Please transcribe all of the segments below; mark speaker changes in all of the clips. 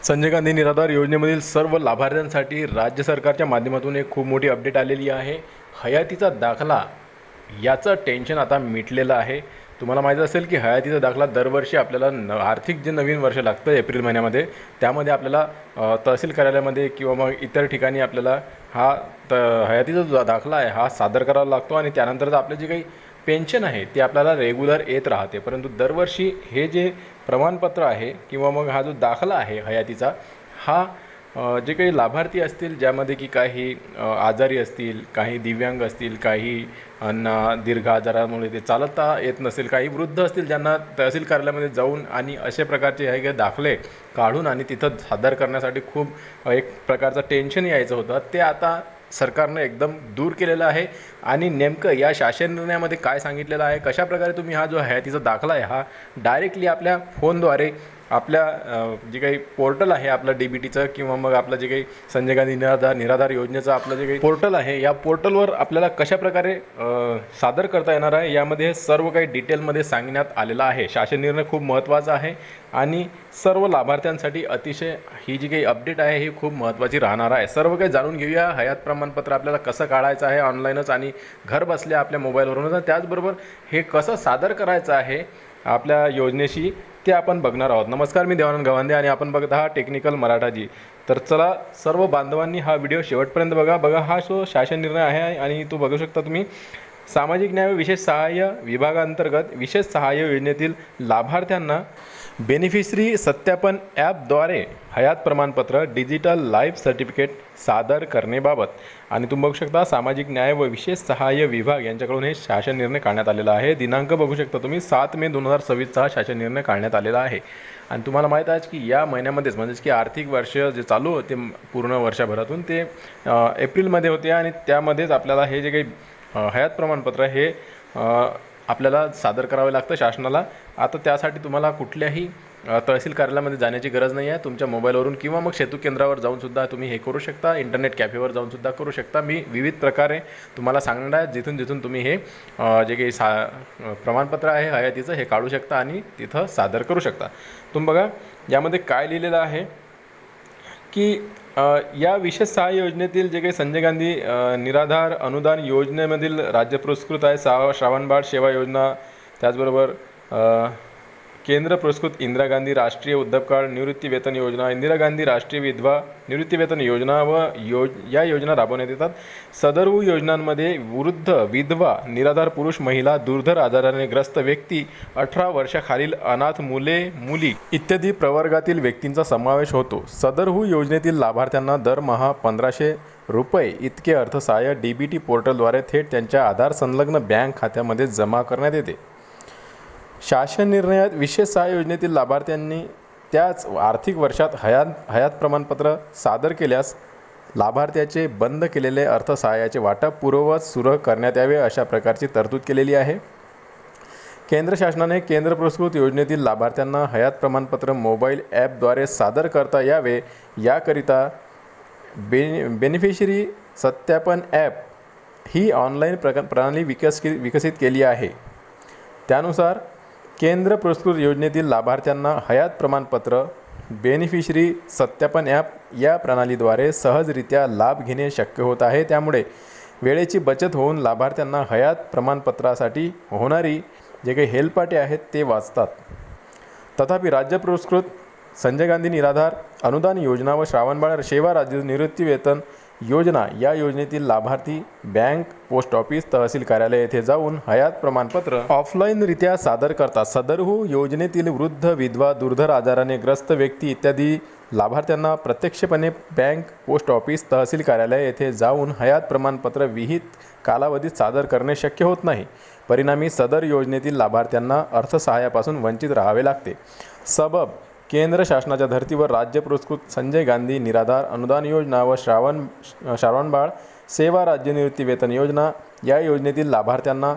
Speaker 1: संजय गांधी निराधार योजनेमधील सर्व लाभार्थ्यांसाठी राज्य सरकारच्या माध्यमातून एक खूप मोठी अपडेट आलेली आहे। हयातीचा दाखला याचं टेन्शन आता मिटलेलं आहे। तुम्हाला माहीत असेल की हयातीचा दाखला दरवर्षी आपल्याला आर्थिक जे नवीन वर्ष लागतं एप्रिल महिन्यामध्ये, त्यामध्ये आपल्याला तहसील कार्यालयामध्ये किंवा मग इतर ठिकाणी आपल्याला हा हयातीचा जो दाखला आहे हा सादर करावा लागतो आणि त्यानंतर आपले जे काही पेन्शन आहे ते आपल्याला रेग्युलर येत राहते। परंतु दरवर्षी हे जे प्रमाणपत्र आहे किंवा मग हा जो दाखला आहे हयातीचा हा जे काही लाभार्थी असतील ज्यामध्ये की काही आजारी असतील, काही दिव्यांग असतील, काही दीर्घ आजारामुळे ते चालता येत नसेल, काही वृद्ध असतील ज्यांना तहसील कार्यालयामध्ये जाऊन आणि अशा प्रकारचे हे काही दाखले काढून आणि तिथं सादर करण्यासाठी खूप एक प्रकारचं टेन्शन यायचं होतं, ते आता सरकारने एकदम दूर केलेलं आहे। आणि नेमकं या शासन निर्णयामध्ये काय सांगितलेलं आहे, कशा प्रकारे तुम्ही हा जो हयातीचा दाखला आहे हा डायरेक्टली आपल्या फोनद्वारे आपल्या जे काही पोर्टल आहे आपलं DBTचं किंवा मग आपलं जे काही संजय गांधी निराधार योजनेचं आपलं जे काही पोर्टल आहे या पोर्टलवर आपल्याला कशा प्रकारे सादर करता येणार आहे यामध्ये सर्व काही डिटेलमध्ये सांगण्यात आलेलं आहे। शासन निर्णय खूप महत्त्वाचा आहे आणि सर्व लाभार्थ्यांसाठी अतिशय ही जी काही अपडेट आहे ही खूप महत्त्वाची राहणार आहे। सर्व काही जाणून घेऊया। हयात प्रमाणपत्र आपल्याला कसं काढायचं आहे ऑनलाईनच आणि घर बसल्या आपल्या मोबाईलवरूनच, त्याचबरोबर हे कसं सादर करायचं आहे आपल्या योजनेशी ते आपण बघणार आहोत। नमस्कार, मी देवानंद गवांदे आणि आपण बघत आहात टेक्निकल मराठाजी। तर चला सर्व बांधवांनी हा व्हिडिओ शेवटपर्यंत बघा। हा जो शासन निर्णय आहे आणि तो बघू शकता तुम्ही सामाजिक न्याय व विशेष सहाय्य विभागांतर्गत विशेष सहाय्य योजनेतील लाभार्थ्यांना बेनिफिशरी सत्यापन ॲपद्वारे हयात प्रमाणपत्र डिजिटल लाईफ सर्टिफिकेट सादर करण्याबाबत आणि तुम्ही बघू शकता सामाजिक न्याय व विशेष सहाय्य विभाग यांच्याकडून हे शासन निर्णय काढण्यात आलेला आहे। दिनांक बघू शकता तुम्ही 7 मे 2026 हा शासन निर्णय काढण्यात आलेला आहे। आणि तुम्हाला माहीत आहे की या महिन्यामध्येच म्हणजेच की आर्थिक वर्ष जे चालू होते पूर्ण वर्षभरातून ते एप्रिलमध्ये होते आणि त्यामध्येच आपल्याला हे जे काही हयात प्रमाणपत्र हे आपल्याला सादर करावे लागतं शासनाला। आता त्यासाठी तुम्हाला कुठल्याही तहसील कार्यालयामध्ये जाण्याची गरज नाही आहे। तुमच्या मोबाईलवरून किंवा मग सेतू केंद्रावर जाऊनसुद्धा तुम्ही हे करू शकता, इंटरनेट कॅफेवर जाऊनसुद्धा करू शकता। मी विविध प्रकारे तुम्हाला सांगणार आहे जिथून तुम्ही हे जे काही प्रमाणपत्र आहे हयातीचं हे काढू शकता आणि तिथं सादर करू शकता। तुम्ही बघा यामध्ये काय लिहिलेलं आहे की या विशेष सहाय्य योजनेतील जे काही संजय गांधी निराधार अनुदान योजनेमधील राज्य पुरस्कृत आहे श्रावणबाळ सेवा योजना, त्याचबरोबर केंद्र पुरस्कृत इंदिरा गांधी राष्ट्रीय वृद्धापकाळ निवृत्तीवेतन योजना, इंदिरा गांधी राष्ट्रीय विधवा निवृत्तीवेतन योजना व या योजना राबवण्यात येतात। सदर योजनांमध्ये वृद्ध, विधवा, निराधार पुरुष, महिला, दुर्धर आजाराने ग्रस्त व्यक्ती, 18 वर्षाखालील अनाथ मुली इत्यादी प्रवर्गातील व्यक्तींचा समावेश होतो। सदर योजनेतील लाभार्थ्यांना दरमहा 1500 रुपये इतके अर्थसहाय्य DBT पोर्टलद्वारे थेट त्यांच्या आधार संलग्न बँक खात्यामध्ये जमा करण्यात येते। शासन निर्णयात विशेष सहाय्य योजनेतील लाभार्थ्यांनी त्याच आर्थिक वर्षात हयात प्रमाणपत्र सादर केल्यास लाभार्थ्याचे बंद केलेले अर्थसहाय्याचे वाटप पूर्ववत सुरू करण्यात यावे अशा प्रकारची तरतूद केलेली आहे। केंद्र शासनाने केंद्र पुरस्कृत योजनेतील लाभार्थ्यांना हयात प्रमाणपत्र मोबाईल ॲपद्वारे सादर करता यावे याकरिता बेनिफिशरी सत्यापन ॲप ही ऑनलाईन प्रणाली विकसित केली आहे। त्यानुसार केंद्र पुरस्कृत योजनेतील लाभार्थ्यांना हयात प्रमाणपत्र बेनिफिशरी सत्यापन ॲप या प्रणालीद्वारे सहजरित्या लाभ घेणे शक्य होत आहे। त्यामुळे वेळेची बचत होऊन लाभार्थ्यांना हयात प्रमाणपत्रासाठी होणारी जे काही हेलपाटे आहेत ते वाचतात। तथापि राज्य पुरस्कृत संजय गांधी निराधार अनुदान योजना व श्रावणबाळ सेवा राज्य निवृत्तीवेतन योजना या योजनेतील लाभार्थी बँक, पोस्ट ऑफिस, तहसील कार्यालय येथे जाऊन हयात प्रमाणपत्र ऑफलाईनरित्या सादर करतात। सदरहू योजनेतील वृद्ध, विधवा, दुर्धर आजाराने ग्रस्त व्यक्ती इत्यादी लाभार्थ्यांना प्रत्यक्षपणे बँक, पोस्ट ऑफिस, तहसील कार्यालय येथे जाऊन हयात प्रमाणपत्र विहित कालावधीत सादर करणे शक्य होत नाही। परिणामी सदर योजनेतील लाभार्थ्यांना अर्थसहाय्यापासून वंचित राहावे लागते। सबब केंद्र शासनाच्या धर्तीवर राज्य पुरस्कृत संजय गांधी निराधार अनुदान योजना व श्रावणबाळ सेवा राज्य निवृत्तीवेतन योजना या योजनेतील लाभार्थ्यांना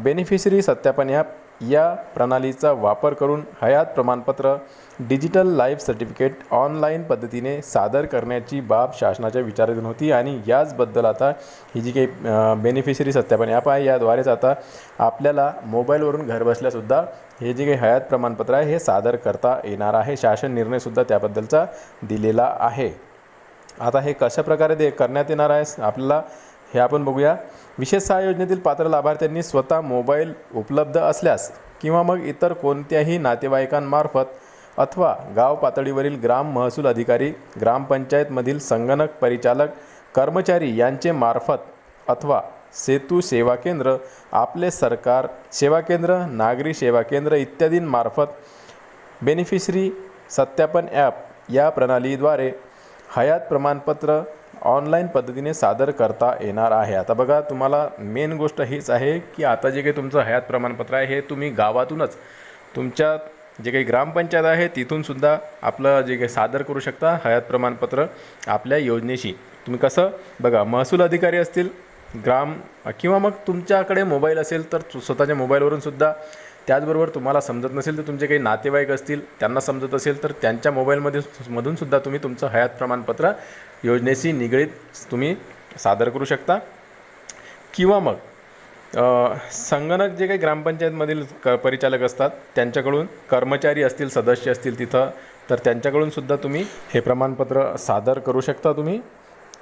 Speaker 1: बेनिफिशरी सत्यापन ॲप या प्रणालीचा वापर करून हयात प्रमाणपत्र डिजिटल लाईफ सर्टिफिकेट ऑनलाईन पद्धतीने सादर करण्याची बाब शासनाच्या विचाराधीन होती आणि याचबद्दल आता ही जी काही बेनिफिशरी सत्यापन ॲप आहे याद्वारेच आता आपल्याला मोबाईलवरून घरबसल्यासुद्धा हे जे काही हयात प्रमाणपत्र आहे हे सादर करता येणार आहे. शासन निर्णयसुद्धा त्याबद्दलचा दिलेला आहे. आता हे कशा प्रकारे करण्यात येणार आहे आपल्याला हे आपण बघूया. विशेष सहाय्य योजनेतील पात्र लाभार्थ्यांनी स्वतः मोबाईल उपलब्ध असल्यास किंवा मग इतर कोणत्याही नातेवाईकांमार्फत अथवा गाव पातळीवरील ग्राम महसूल अधिकारी, ग्रामपंचायतमधील संगणक परिचालक कर्मचारी यांचे मार्फत अथवा सेतू सेवा केंद्र, आपले सरकार सेवा केंद्र, नागरी सेवा केंद्र इत्यादींमार्फत बेनिफिशरी सत्यापन ॲप या प्रणालीद्वारे हयात प्रमाणपत्र ऑनलाईन पद्धतीने सादर करता येणार आहे. आता बघा, तुम्हाला मेन गोष्ट हीच आहे की आता जे काही तुमचं हयात प्रमाणपत्र आहे हे तुम्ही गावातूनच तुमच्या जे काही ग्रामपंचायत आहे तिथूनसुद्धा आपलं जे काही सादर करू शकता हयात प्रमाणपत्र आपल्या योजनेशी. तुम्ही कसं बघा, महसूल अधिकारी असतील ग्राम किंवा मग तुमच्याकडे मोबाईल असेल तर स्वतःच्या मोबाईलवरूनसुद्धा, त्याचबरोबर तुम्हाला समजत नसेल तर तुमचे काही नातेवाईक असतील त्यांना समजत असेल तर त्यांच्या मधूनसुद्धा तुम्ही तुमचं हयात प्रमाणपत्र योजनेशी निगडीत तुम्ही सादर करू शकता. किंवा मग संगणक जे काही ग्रामपंचायतमधील परिचालक असतात त्यांच्याकडून, कर्मचारी असतील, सदस्य असतील तिथं, तर त्यांच्याकडूनसुद्धा तुम्ही हे प्रमाणपत्र सादर करू शकता तुम्ही.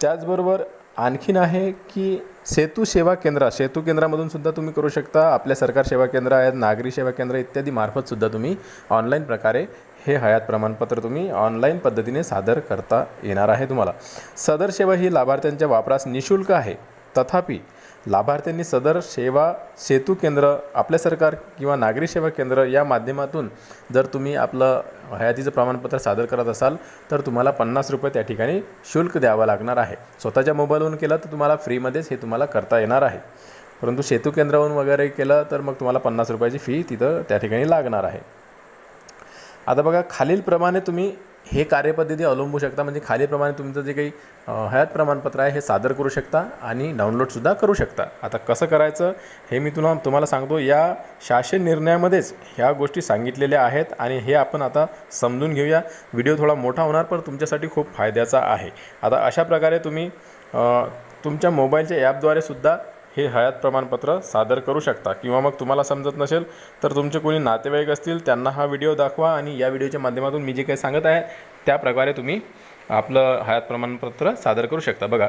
Speaker 1: त्याचबरोबर आणखीन आहे की सेतू सेवा केंद्रामधूनसुद्धा तुम्ही करू शकता. आपल्या सरकार सेवा केंद्र आहेत, नागरी सेवा केंद्र इत्यादी मार्फतसुद्धा तुम्ही ऑनलाईन प्रकारे हे हयात प्रमाणपत्र तुम्ही ऑनलाईन पद्धतीने सादर करता येणार आहे तुम्हाला. सदर सेवा ही लाभार्थ्यांच्या वापरास निःशुल्क आहे. तथापि लाभार्थ्यांनी सदर सेवा सेतू केंद्र, आपल्या सरकार किंवा नागरी सेवा केंद्र या माध्यमातून जर तुम्ही आपलं हयातीचं प्रमाणपत्र सादर करत असाल तर तुम्हाला 50 रुपये त्या ठिकाणी शुल्क द्यावं लागणार आहे. स्वतःच्या मोबाईलवरून केलं तर तुम्हाला फ्रीमध्येच हे तुम्हाला करता येणार आहे. परंतु सेतू केंद्रावरून वगैरे केलं तर मग तुम्हाला 50 रुपयाची फी तिथं त्या ठिकाणी लागणार आहे. आता बघा, खालीलप्रमाणे तुम्ही हे कार्यपद्धती अवलंबू शकता. म्हणजे खालीलप्रमाणे तुमचं जे काही हयात प्रमाणपत्र आहे हे सादर करू शकता आणि डाउनलोडसुद्धा करू शकता. आता कसं करायचं हे मी तुम्हाला सांगतो. या शासन निर्णयामध्येच ह्या गोष्टी सांगितलेल्या आहेत आणि हे आपण आता समजून घेऊया. व्हिडिओ थोडा मोठा होणार पण तुमच्यासाठी खूप फायद्याचा आहे. आता अशा प्रकारे तुम्ही तुमच्या मोबाईलच्या ॲपद्वारेसुद्धा हे हयात प्रमाणपत्र सादर करू शकता. किंवा मग तुम्हाला समजत नसेल तर तुमचे कोणी नातेवाईक असतील त्यांना हा व्हिडिओ दाखवा आणि या व्हिडिओच्या माध्यमातून मी जे काही सांगत आहे त्या प्रकारे तुम्ही आपलं हयात प्रमाणपत्र सादर करू शकता. बघा,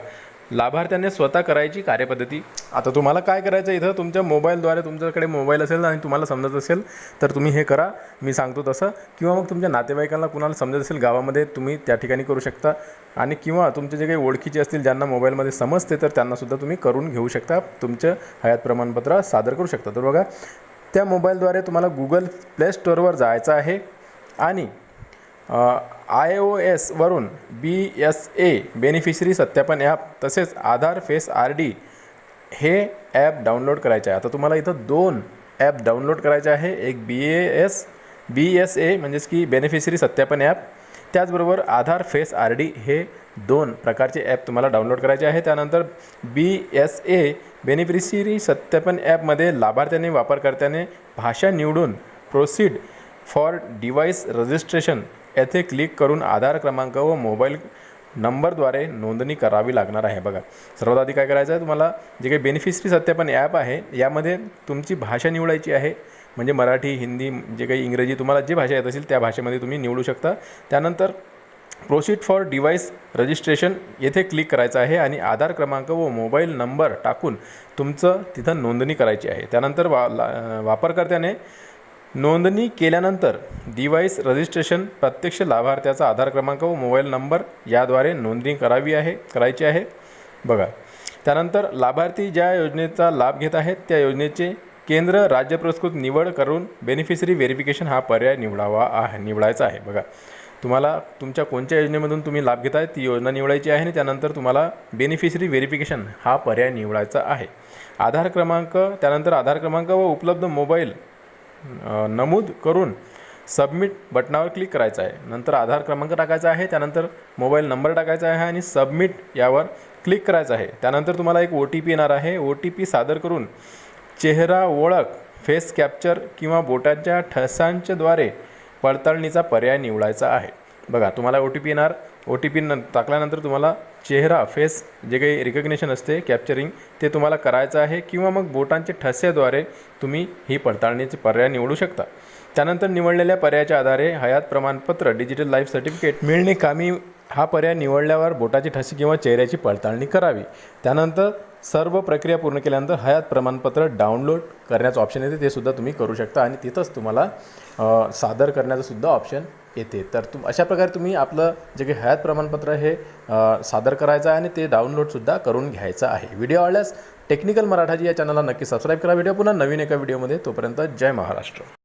Speaker 1: लाभार्थ्याने स्वतः करायची कार्यपद्धती. आता तुम्हाला काय करायचं, इथं तुमच्या मोबाईलद्वारे, तुमच्याकडे मोबाईल असेल आणि तुम्हाला समजत असेल तर तुम्ही हे करा, मी सांगतो तसं. किंवा मग तुमच्या नातेवाईकांना कुणाला समजत असेल गावामध्ये तुम्ही त्या ठिकाणी करू शकता. आणि किंवा तुमचे जे काही ओळखीचे असतील ज्यांना मोबाईलमध्ये समजते तर त्यांनासुद्धा तुम्ही करून घेऊ शकता, तुमचं हयात प्रमाणपत्र सादर करू शकता. तर बघा, त्या मोबाईलद्वारे तुम्हाला गुगल प्ले स्टोअरवर जायचं आहे आणि iOS वरून BSA बेनिफिशरी सत्यापन ॲप तसेच आधार फेस RD हे ॲप डाउनलोड करायचे आहे. आता तुम्हाला इथं 2 ॲप डाउनलोड करायचे आहे. एक BSA म्हणजेच की बेनिफिशरी सत्यापन ॲप, त्याचबरोबर आधार फेस RD हे 2 प्रकारचे ॲप तुम्हाला डाउनलोड करायचे आहे. त्यानंतर BSA बेनिफिशरी सत्यापन ॲपमध्ये लाभार्थ्याने वापरकर्त्याने भाषा निवडून प्रोसीड फॉर डिव्हाइस रजिस्ट्रेशन येथे क्लिक करून आधार क्रमांक व मोबाईल नंबरद्वारे नोंदणी करावी लागणार आहे. बघा, सर्वात आधी काय करायचं आहे, तुम्हाला जे काही बेनिफिशरी सत्यापन ॲप आहे यामध्ये तुमची भाषा निवडायची आहे. म्हणजे मराठी, हिंदी, जे काही इंग्रजी तुम्हाला जी भाषा येत असेल त्या भाषेमध्ये तुम्ही निवडू शकता. त्यानंतर प्रोसीड फॉर डिव्हाइस रजिस्ट्रेशन येथे क्लिक करायचं आहे आणि आधार क्रमांक व मोबाईल नंबर टाकून तुमचं तिथं नोंदणी करायची आहे. त्यानंतर वापरकर्त्याने नोंदणी केल्यानंतर डिव्हाइस रजिस्ट्रेशन प्रत्यक्ष लाभार्थ्याचा आधार क्रमांक व मोबाईल नंबर याद्वारे नोंदणी करायची आहे. बघा, त्यानंतर लाभार्थी ज्या योजनेचा लाभ घेत आहेत त्या योजनेचे केंद्र राज्य पुरस्कृत निवड करून बेनिफिशरी व्हेरिफिकेशन हा पर्याय निवडायचा आहे. बघा, तुम्हाला तुमच्या कोणत्या योजनेमधून तुम्ही लाभ घेताय ती योजना निवडायची आहे आणि त्यानंतर तुम्हाला बेनिफिशरी व्हेरिफिकेशन हा पर्याय निवडायचा आहे. आधार क्रमांक, त्यानंतर आधार क्रमांक व उपलब्ध मोबाईल नमूद करून सबमिट बटनावर क्लिक करायचं आहे. नंतर आधार क्रमांक टाकायचा आहे, त्यानंतर मोबाईल नंबर टाकायचा आहे आणि सबमिट यावर क्लिक करायचं आहे. त्यानंतर तुम्हाला एक OTP येणार आहे. OTP सादर करून चेहरा ओळख फेस कॅप्चर किंवा बोटांच्या ठसांच्याद्वारे पडताळणीचा पर्याय निवडायचा आहे. बघा, तुम्हाला OTP येणार. OTP टाकल्यानंतर तुम्हाला चेहरा फेस जे काही रिकग्निशन असते कॅप्चरिंग ते तुम्हाला करायचं आहे किंवा मग बोटांच्या ठस्याद्वारे तुम्ही ही पडताळणीचे पर्याय निवडू शकता. त्यानंतर निवडलेल्या पर्यायाच्या आधारे हयात प्रमाणपत्र डिजिटल लाईफ सर्टिफिकेट मिळणे कामी हा पर्याय निवडल्यावर बोटाची ठसे किंवा चेहऱ्याची पडताळणी करावी. त्यानंतर सर्व प्रक्रिया पूर्ण केल्यानंतर हयात प्रमाणपत्र डाउनलोड करण्याचं ऑप्शन येते, ते सुद्धा तुम्ही करू शकता आणि तिथंच तुम्हाला सादर करण्याचं सुद्धा ऑप्शन येते. तर अशा प्रकारे तुम्ही आपलं जे काही हयात प्रमाणपत्र हे सादर करायचं आहे आणि ते डाउनलोडसुद्धा करून घ्यायचं आहे. व्हिडिओ आवडल्यास टेक्निकल मराठाजी या चॅनलला नक्की सबस्क्राईब करा. व्हिडिओ पुन्हा नवीन एका व्हिडिओमध्ये. तोपर्यंत जय महाराष्ट्र.